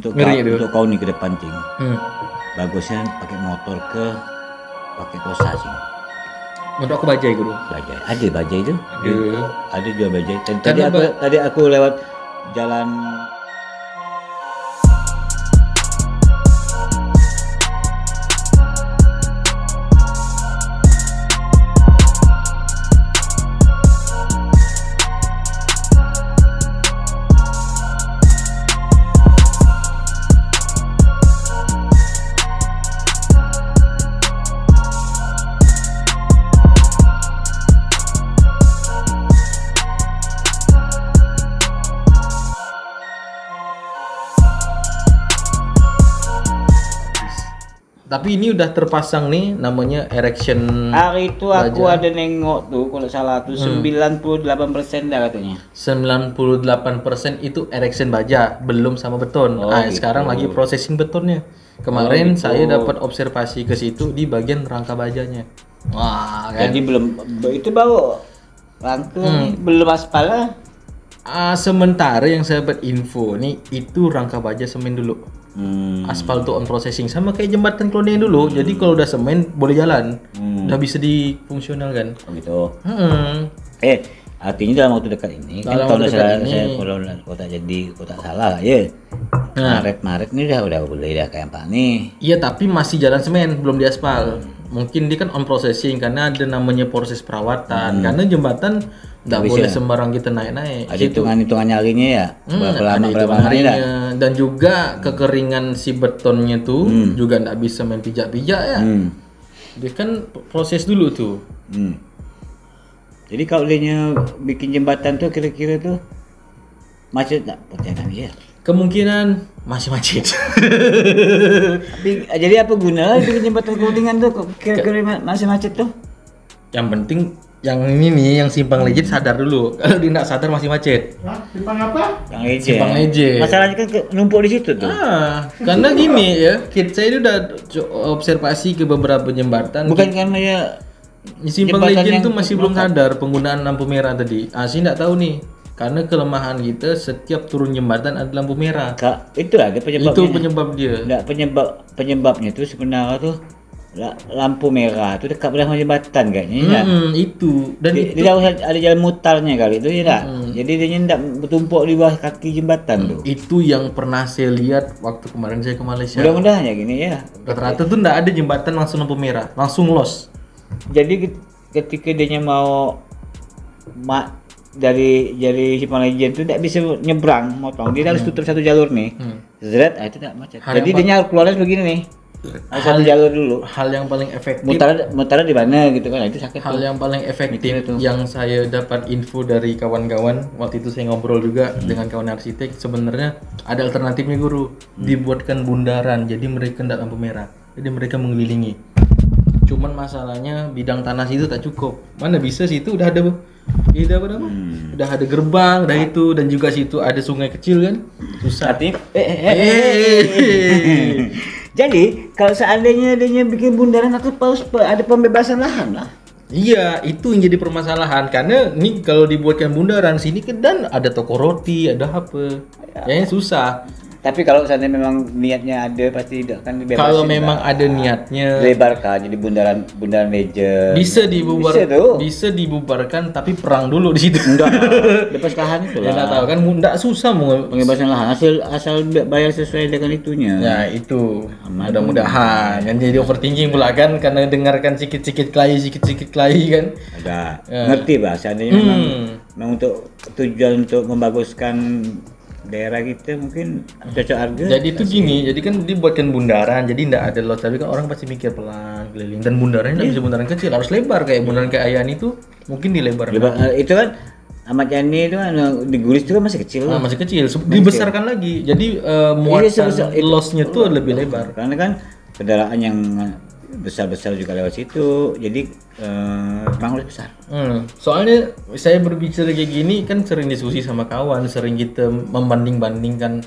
untuk kau nih ke depan ting. Bagusnya pakai motor pakai Tosa sih. Menurut aku bajai guru. Bajai. Ada bajai itu? Ada juga bajai. Karena Tadi aku lewat jalan. Tapi ini udah terpasang nih namanya erection. Hari itu aku ada nengok tuh kalau salah tuh 98% dah katanya. 98% itu erection baja, belum sama beton. Gitu. Sekarang lagi processing betonnya. Kemarin saya dapat observasi ke situ di bagian rangka bajanya. Wah, kan. Jadi belum itu baru rangka nih, belum aspal lah. Sementara yang saya dapat info nih itu rangka baja semen dulu. Aspal tuh on processing sama kayak jembatan Klondeng dulu. Jadi kalau udah semen boleh jalan, udah bisa difungsional kan. Oh gitu. Artinya dalam waktu dekat ini kan kalau tak salah ya. Maret ini udah boleh dah kayak apa nih. Iya, tapi masih jalan semen, belum diaspal. Mungkin dia kan on processing karena ada namanya proses perawatan. Karena jembatan nggak boleh sembarang kita naik-naik. Ada hitungan harinya ya. Berapa harinya. Dan juga kekeringan si betonnya tuh juga nggak bisa main pijak-pijak ya. Dia kan proses dulu tuh. Jadi kalau dia bikin jembatan tuh kira-kira tuh macet nggak perjalanan dia? Kemungkinan masih macet. Jadi apa guna bikin jembatan Kuningan tuh kira-kira masih macet tuh? Yang penting yang ini nih, yang Simpang Legend sadar dulu. Kalau dia nggak sadar masih macet. Simpang apa? Simpang Legend. Masalahnya kan numpuk di situ tuh. Karena gini ya, saya ini udah observasi ke beberapa jembatan. Bukan karena ya Simpang Legend tuh masih belum sadar penggunaan lampu merah tadi. Saya nggak tahu nih. Karena kelemahan kita setiap turun jembatan ada lampu merah. Itu ada penyebabnya. Itu penyebab dia. Nggak, penyebabnya itu sebenarnya tuh lampu merah itu dekat belah jembatan kayaknya. Itu. Dan itu ada jalan mutarnya kali itu ya enggak. Jadi dia enggak bertumpuk di bawah kaki jembatan tuh. Itu yang pernah saya lihat waktu kemarin saya ke Malaysia. Mudah-mudahan ya gini ya. Rata-rata tuh enggak ada jembatan langsung lampu merah, langsung los. Jadi ketika dia mau dari Simpang Legend itu tidak bisa nyebrang motong, dia harus tutup satu jalur nih. Zret, itu tidak macet. Jadi dia harus keluarnya begini nih. Satu jalur dulu. Hal yang paling efektif. Mutar di mana gitu kan? Itu sakit. Hal yang paling efektif yang saya dapat info dari kawan-kawan waktu itu saya ngobrol juga dengan kawan arsitek, sebenarnya ada alternatifnya guru. Dibuatkan bundaran, jadi mereka tidak lampu merah. Jadi mereka mengelilingi. Cuman masalahnya bidang tanah situ tak cukup. Mana bisa situ udah ada udah ada gerbang, udah itu, dan juga situ ada sungai kecil kan. Susah. Jadi kalau seandainya dia bikin bundaran atau ada pembebasan lahan lah. Iya, itu yang jadi permasalahan karena nih kalau dibuatkan bundaran sini kan dan ada toko roti, ada apa. Kayaknya susah. Tapi kalau seandainya memang niatnya ada pasti tidak akan dibebasin. Kalau memang ada niatnya lebarkan jadi bundaran legend. Bisa dibubarkan tapi perang dulu di situ. Enggak. Lepas lahan itu lah. Enggak tahu kan enggak susah mau pembebasan lahan asal bayar sesuai dengan itunya. Ya itu. Mudah-mudahan kan jadi overthinking pula kan karena dengarkan sikit-sikit kelahi kan. Ada. Ngerti bah seandainya memang untuk tujuan untuk membaguskan daerah kita mungkin cocok harga. Jadi itu gini, jadi kan dibuatkan bundaran, jadi enggak ada lot, tapi kan orang pasti mikir pelan keliling dan bundarannya enggak bisa bundaran kecil, harus lebar kayak bundaran kayak Ayan itu mungkin dilebar. Itu kan Ahmad Yani itu kan digulis itu kan masih kecil. Masih kecil, dibesarkan lagi. Jadi muatan lossnya tuh lebih lebar. Karena kan kendaraan yang besar-besar juga lewat situ, jadi memang lebih besar. Soalnya saya berbicara kayak gini kan sering diskusi sama kawan, sering kita membanding-bandingkan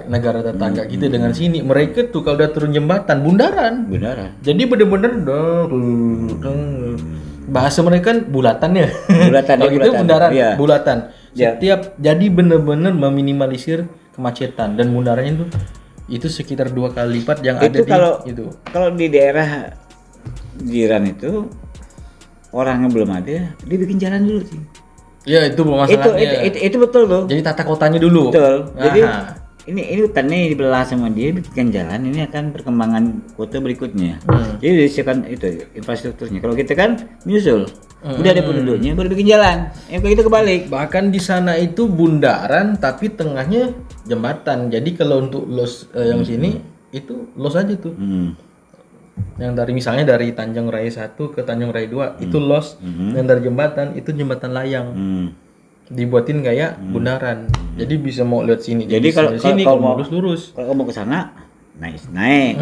negara tetangga kita dengan sini. Mereka tuh kalau udah turun jembatan bundaran. Jadi bener-bener bahasa mereka kan bulatan ya. Kalau gitu bundaran, bulatan. Jadi bener-bener meminimalisir kemacetan dan bundarannya itu sekitar 2 kali lipat yang Itu ada di itu. Kalau di daerah jiran itu orangnya belum ada, dia bikin jalan dulu sih. Ya itu masalahnya. Itu betul tuh. Jadi tata kotanya dulu. Betul. Jadi Aha. ini hutannya dibelah sama dia, bikin jalan, ini akan perkembangan kota berikutnya. Jadi disiapkan itu infrastrukturnya. Kalau kita kan menyusul, udah ada penduduknya baru bikin jalan. Yang kayak gitu kebalik. Bahkan di sana itu bundaran tapi tengahnya jembatan. Jadi kalau untuk los yang sini itu los aja tuh. Yang dari misalnya dari Tanjung Raya 1 ke Tanjung Raya 2 itu los. Yang dari jembatan itu jembatan layang. Dibuatin kayak bundaran. Jadi bisa mau lihat sini. Jadi kalau sini kalau mau lurus. Kalau mau ke sana naik.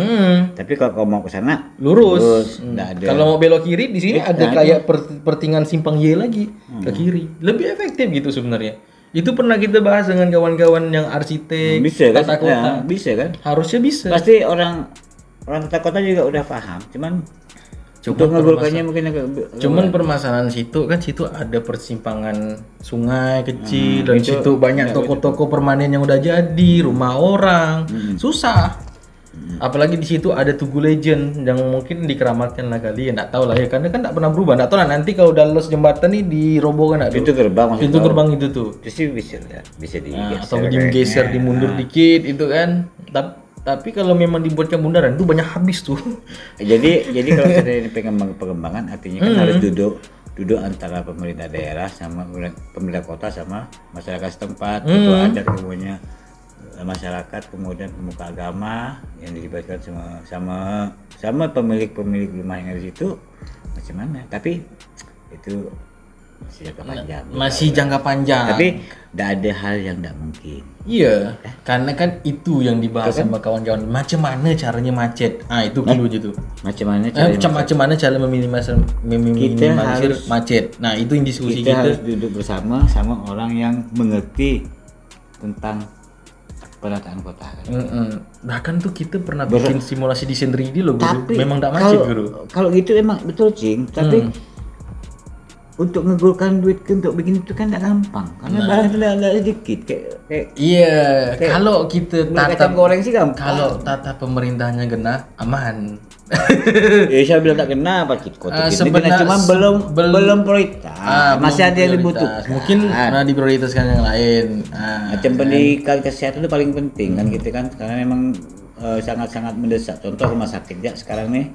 Tapi kalau mau ke sana lurus. Nggak ada. Kalau mau belok kiri di sini ada kayak pertingan simpang Y lagi ke kiri. Lebih efektif gitu sebenarnya. Itu pernah kita bahas dengan kawan-kawan yang arsitek bisa kan? tata kota. Ya, bisa kan? Harusnya bisa. Pasti orang tata kota juga udah paham. Cuman untuk ngegulkannya mungkin cuman permasalahan situ ada persimpangan sungai kecil dan situ banyak toko-toko permanen yang udah jadi rumah orang susah. Apalagi di situ ada Tugu Legend yang mungkin dikeramatkan lah kali ya, nggak tahu lah ya karena kan nggak pernah berubah, nggak tahu lah nanti kalau udah los jembatan nih dirobohkan nggak pintu gerbang itu tuh itu sih bisa digeser atau digeser dimundur dikit itu kan. Tapi kalau memang dibuatkan bundaran itu banyak habis tuh. Jadi kalau sudah ini pengembangan artinya kan harus duduk antara pemerintah daerah sama pemerintah kota sama masyarakat setempat, ketua adat kemudian masyarakat kemudian pemuka agama yang dilibatkan sama pemilik rumah yang ada di situ macam mana. Tapi itu masih jangka panjang. Tapi tidak ada hal yang tidak mungkin. Iya, karena kan itu yang dibahas sama kawan-kawan. Macam mana caranya macet? Itu dulu gitu. Macam mana cara meminimalisir macet? Nah, itu yang diskusi kita. Harus duduk bersama sama orang yang mengerti tentang penataan kota. Bahkan tuh kita pernah bikin simulasi desain 3D loh, Guru. Memang tidak macet, Guru. Kalau gitu emang betul, Cing. Tapi untuk ngegulkan duit untuk bikin itu kan tidak gampang karena barang itu ada sedikit kayak iya kalau kita tata goreng sih gampang. Kalau tata pemerintahnya kena aman. Ya saya bilang tak kena apa kota sebenarnya cuma belum prioritas. Masih ada yang dibutuhkan. Mungkin diprioritaskan yang lain. Macam pendidikan kesehatan itu paling penting kan gitu kan karena memang sangat-sangat mendesak. Contoh rumah sakit ya sekarang nih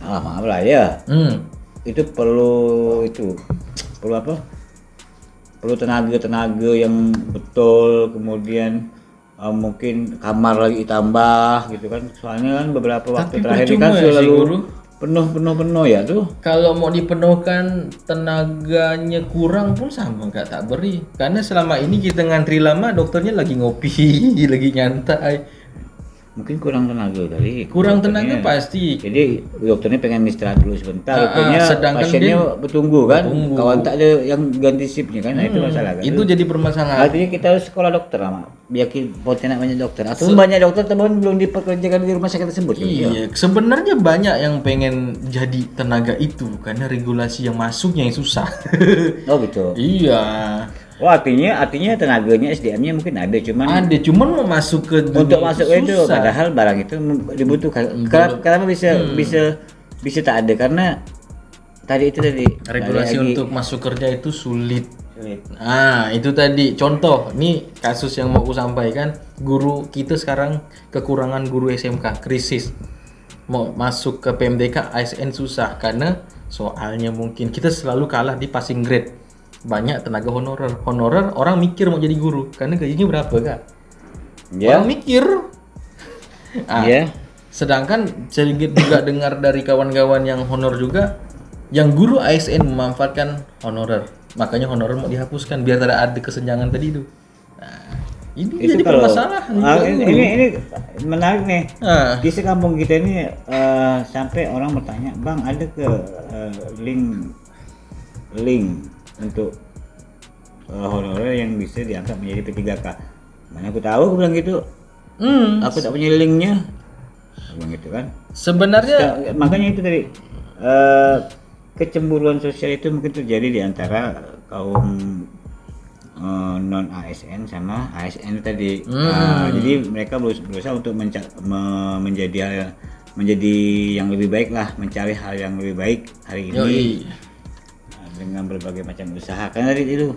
maaf lah ya. Itu perlu apa? Perlu tenaga yang betul, kemudian mungkin kamar lagi tambah gitu kan. Soalnya kan beberapa waktu terakhir ini kan selalu penuh ya tuh. Kalau mau dipenuhkan tenaganya kurang pun sama nggak tak beri. Karena selama ini kita ngantri lama, dokternya lagi ngopi, lagi nyantai. Mungkin kurang tenaga kali. Kurang tenaga pasti. Jadi dokternya pengen istirahat dulu sebentar. Sedangkan pasiennya bertunggu kan. Kawan tak ada yang ganti shiftnya kan. Nah, itu masalah kan. Itu jadi permasalahan. Artinya kita harus sekolah dokter sama. Biar potensi banyak dokter. Atau banyak dokter teman belum dipekerjakan di rumah sakit tersebut. Iya. Sebenarnya banyak yang pengen jadi tenaga itu karena regulasi yang masuknya yang susah. Oh gitu. Iya. Oh artinya tenaganya SDM-nya mungkin ada cuman mau masuk ke untuk masuk ke itu padahal barang itu dibutuhkan. Kenapa bisa tak ada karena tadi regulasi untuk masuk kerja itu sulit. Itu tadi contoh nih kasus yang mau aku sampaikan, guru kita sekarang kekurangan guru SMK, krisis. Mau masuk ke PMDK ASN susah karena soalnya mungkin kita selalu kalah di passing grade. Banyak tenaga honorer orang mikir mau jadi guru karena gajinya berapa Kak? Orang mikir. Sedangkan sedikit juga dengar dari kawan-kawan yang honor juga yang guru ASN memanfaatkan honorer, makanya honorer mau dihapuskan biar tidak ada kesenjangan tadi itu. Ini jadi permasalahan. Ini menarik nih. Di sekampung kita ini sampai orang bertanya, "Bang, ada ke link untuk honorer yang bisa diangkat menjadi P3K. Mana aku tahu, aku bilang gitu. Aku tak punya linknya. Aku bilang gitu kan. Sebenarnya makanya itu tadi kecemburuan sosial itu mungkin terjadi di antara kaum non ASN sama ASN tadi. Jadi mereka berusaha untuk menjadi yang lebih baik lah, mencari hal yang lebih baik hari ini. Dengan berbagai macam usaha. Karena tadi itu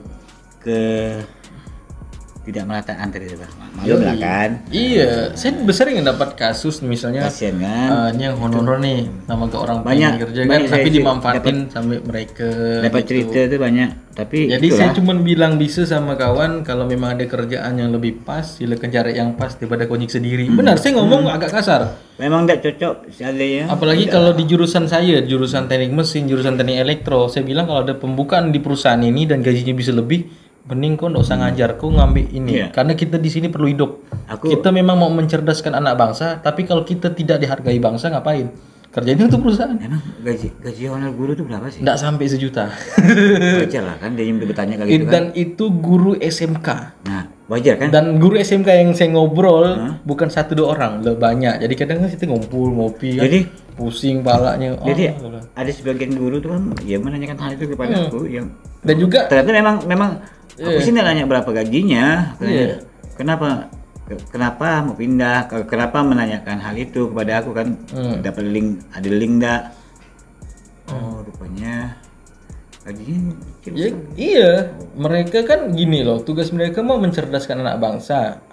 tidak merataan tadi itu, maklum lah kan. Iya, saya sering dapat kasus misalnya kasian kan, ini yang honor nih sama ke orang banyak kerja kan, tapi dimanfaatin sampai mereka dapat gitu. Cerita itu banyak, tapi jadi itulah. Saya cuma bilang bisa sama kawan, kalau memang ada kerjaan yang lebih pas, silakan cari yang pas daripada konyik sendiri. Benar, saya ngomong agak kasar. Memang tidak cocok seandainya. Apalagi kalau di jurusan saya, jurusan teknik mesin, jurusan teknik elektro, saya bilang kalau ada pembukaan di perusahaan ini dan gajinya bisa lebih, mending kau nggak usah ngajar, kau ngambil ini. Karena kita di sini perlu hidup. Kita memang mau mencerdaskan anak bangsa, tapi kalau kita tidak dihargai bangsa, ngapain? Kerjanya untuk perusahaan. Emang gaji honor guru itu berapa sih? Nggak sampai 1 juta. Wajar lah kan, dia yang bertanya kayak gitu kan. Dan itu guru SMK. Nah, wajar kan? Dan guru SMK yang saya ngobrol bukan 1-2 orang, lebih banyak. Jadi kadang kan kita ngumpul, ngopi kan. Jadi pusing palanya. Jadi ada sebagian guru tuh kan ya menanyakan hal itu kepada aku yang dan juga ternyata memang aku sih nanya berapa gajinya, kenapa mau pindah, kenapa menanyakan hal itu kepada aku kan, dapat link, ada link enggak? Oh rupanya gajinya kecil. Ya, iya, mereka kan gini loh, tugas mereka mau mencerdaskan anak bangsa.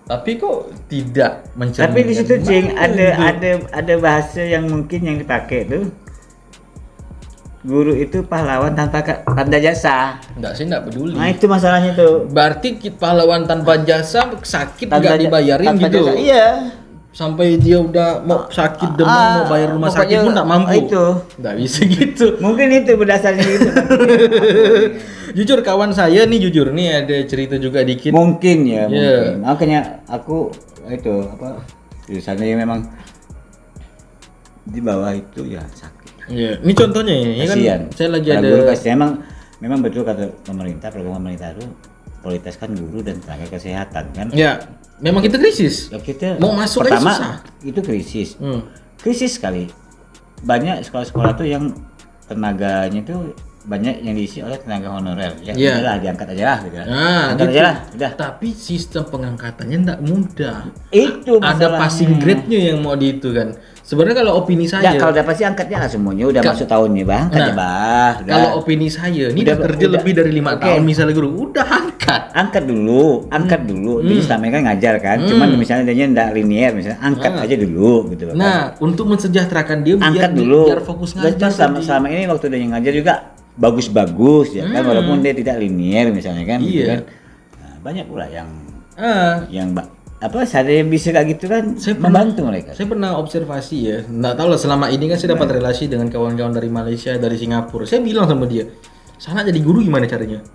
Tapi kok tidak mencerdaskan. Tapi di situ Cing ada bahasa yang mungkin yang dipakai tuh. Guru itu pahlawan tanpa tanda jasa. Enggak, saya enggak peduli. Nah itu masalahnya tuh. Berarti pahlawan tanpa jasa sakit enggak dibayarin gitu. Jasa, iya. Sampai dia udah mau sakit demam mau bayar rumah sakit pun enggak mampu. Itu. Enggak bisa gitu. Mungkin itu berdasarnya gitu. Jujur kawan saya nih ada cerita juga dikit. Mungkin ya, mungkin. Makanya aku itu jurusannya memang di bawah itu ya sakit. Iya, ini contohnya ya kan saya lagi ada guru memang betul kata program pemerintah itu prioritaskan guru dan tenaga kesehatan kan. Ya, memang kita krisis. Ya, kita mau masuk pertama susah. Itu krisis. Krisis sekali. Banyak sekolah-sekolah tuh yang tenaganya tuh banyak yang diisi oleh tenaga honorer. Ya udahlah diangkat aja lah gitu. Angkat gitu. aja lah, udah. Tapi sistem pengangkatannya enggak mudah. Itu masalahnya. Ada passing grade-nya yang mau itu kan. Sebenarnya kalau opini saya, kalau dapat sih angkatnya lah semuanya udah masuk tahunnya bang, angkat bah. Kalau opini saya, ini udah kerja lebih dari 5 tahun misalnya guru, udah angkat dulu. Jadi selama ini kan ngajar kan, cuman misalnya dia nggak linear misalnya, angkat aja dulu gitu. Nah, untuk mensejahterakan dia angkat dulu. Biar fokus ngajar. Selama ini waktu dia ngajar juga bagus ya kan, walaupun dia tidak linear misalnya kan. Gitu kan. Nah, banyak pula yang saya bisa kayak gitu kan, membantu mereka. Saya pernah observasi ya, nggak tahu lah selama ini kan saya dapat relasi dengan kawan-kawan dari Malaysia, dari Singapura. Saya bilang sama dia, sana jadi guru gimana caranya?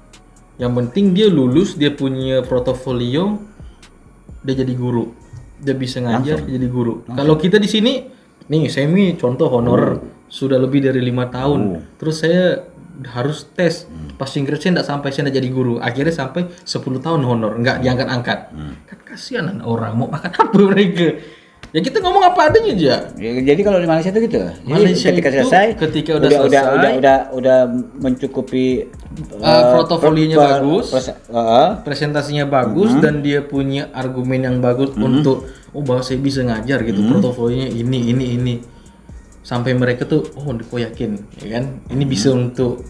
Yang penting dia lulus, dia punya portofolio, dia jadi guru, dia bisa ngajar, dia jadi guru. Kalau kita di sini, nih saya ini contoh honor sudah lebih dari 5 tahun, terus saya harus tes passing grade saya enggak sampai, saya enggak jadi guru, akhirnya sampai 10 tahun honor enggak diangkat-angkat. Kan kasihan orang mau makan apa mereka. Ya kita ngomong apa adanya aja. Ya, jadi kalau di Malaysia itu gitu. Malaysia ketika itu, selesai, ketika udah selesai, udah mencukupi portofolinya bagus, presentasinya bagus dan dia punya argumen yang bagus untuk bahwa saya bisa ngajar gitu, portofolinya ini. Sampai mereka tuh kok yakin ya kan ini bisa untuk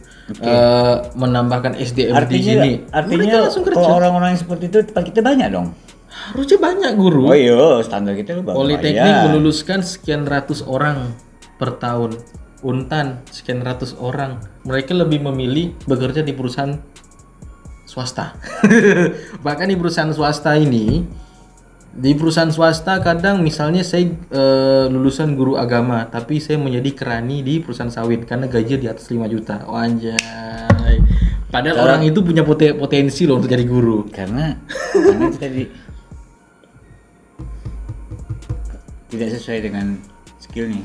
menambahkan SDM di sini. Artinya kalau orang-orang yang seperti itu tempat kita banyak dong. Harusnya banyak guru. Oh iya, standar kita bagus. Politeknik meluluskan sekian ratus orang per tahun. Untan sekian ratus orang. Mereka lebih memilih bekerja di perusahaan swasta. Bahkan di perusahaan swasta ini, di perusahaan swasta kadang misalnya saya lulusan guru agama, tapi saya menjadi kerani di perusahaan sawit karena gaji di atas 5 juta. Oh anjay. Padahal orang itu punya potensi loh untuk jadi guru. Karena itu tadi tidak sesuai dengan skillnya.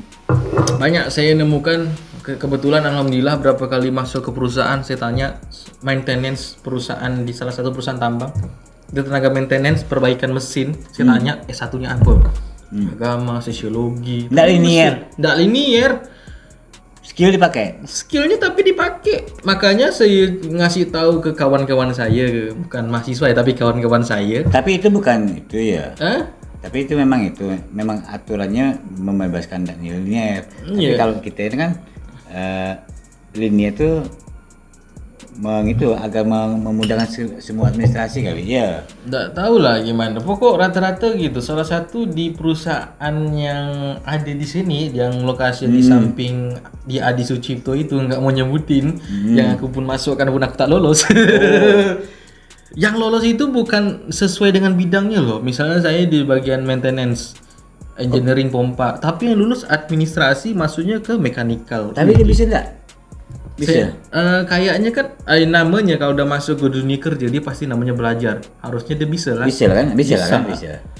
Banyak saya nemukan, kebetulan alhamdulillah berapa kali masuk ke perusahaan saya tanya maintenance perusahaan di salah satu perusahaan tambang. Dia tenaga maintenance perbaikan mesin, saya tanya S1-nya apa? Agama, sosiologi. Nggak linear. Skill dipakai. Skillnya tapi dipakai. Makanya saya ngasih tahu ke kawan-kawan saya, bukan mahasiswa ya, tapi kawan-kawan saya. Tapi itu bukan itu ya. Tapi itu memang aturannya membebaskan dan linier. Tapi kalau kita ini kan linier itu agar memudahkan semua administrasi kali ya. Nggak tahu lah gimana. Pokok rata-rata gitu. Salah satu di perusahaan yang ada di sini, yang lokasi di samping di Adi Sucipto itu, nggak mau nyebutin. Yang aku pun masukkan pun aku tak lolos. Yang lolos itu bukan sesuai dengan bidangnya loh. Misalnya saya di bagian maintenance, engineering pompa. Tapi yang lulus administrasi masuknya ke mechanical. Tapi dia bisa nggak? Bisa. Kayaknya kan namanya kalau udah masuk ke dunia kerja dia pasti namanya belajar. Harusnya dia bisa lah. Bisa kan?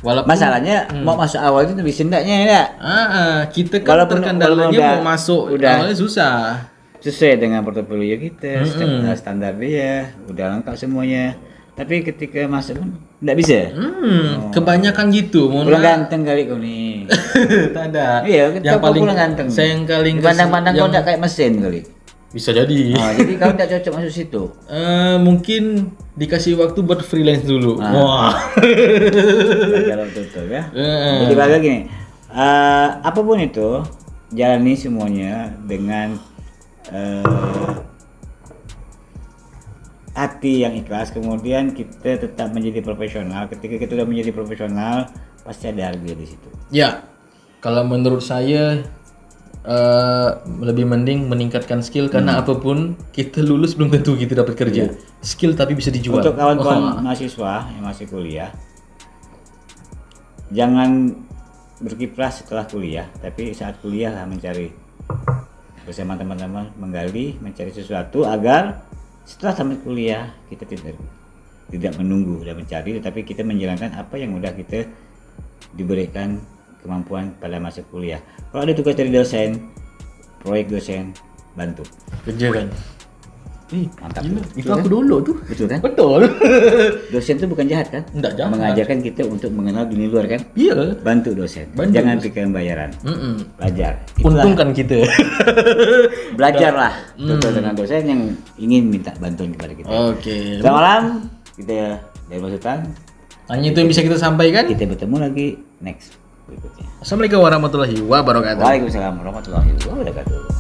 Walaupun masalahnya mau masuk awal itu bisa enggaknya ya. Kita kan terkendalanya mau masuk awalnya susah. Sesuai dengan portofolio kita, standar dia, udah lengkap semuanya. Tapi ketika masuk kan enggak bisa. Kebanyakan gitu. Kurang ganteng kali kau nih. Tak ada. Iya, yang paling ganteng. Saya yang paling pandang-pandang kau enggak kayak mesin kali. Bisa jadi. Jadi kau tidak cocok masuk situ. Mungkin dikasih waktu buat freelance dulu. Wah. Kalau tutup ya. Jadi balik gini. Apapun itu, jalani semuanya dengan hati yang ikhlas. Kemudian kita tetap menjadi profesional. Ketika kita sudah menjadi profesional, pasti ada harga di situ. Ya. Kalau menurut saya lebih mending meningkatkan skill karena apapun kita lulus belum tentu kita dapat kerja. Skill tapi bisa dijual. Untuk kawan-kawan mahasiswa yang masih kuliah, jangan berkiprah setelah kuliah, tapi saat kuliah lah mencari bersama teman-teman, menggali, mencari sesuatu agar setelah tamat kuliah kita tidak menunggu dan mencari, tetapi kita menjalankan apa yang udah kita diberikan kemampuan pada masa kuliah. Kalau ada tugas dari dosen, proyek dosen, bantu. Kerja kan? Mantap. Itu aku dulu tuh. Betul kan? Betul. Dosen itu bukan jahat kan? Enggak jahat. Mengajarkan kita untuk mengenal dunia luar kan? Iya. Bantu dosen. Jangan pikirkan bayaran. Belajar. Untungkan kita. Belajarlah. Dengan dosen yang ingin minta bantuan kepada kita. Oke. Selamat malam. Kita dari masukan. Hanya itu yang bisa kita sampaikan. Kita bertemu lagi next berikutnya. Assalamualaikum warahmatullahi wabarakatuh. Waalaikumsalam warahmatullahi wabarakatuh.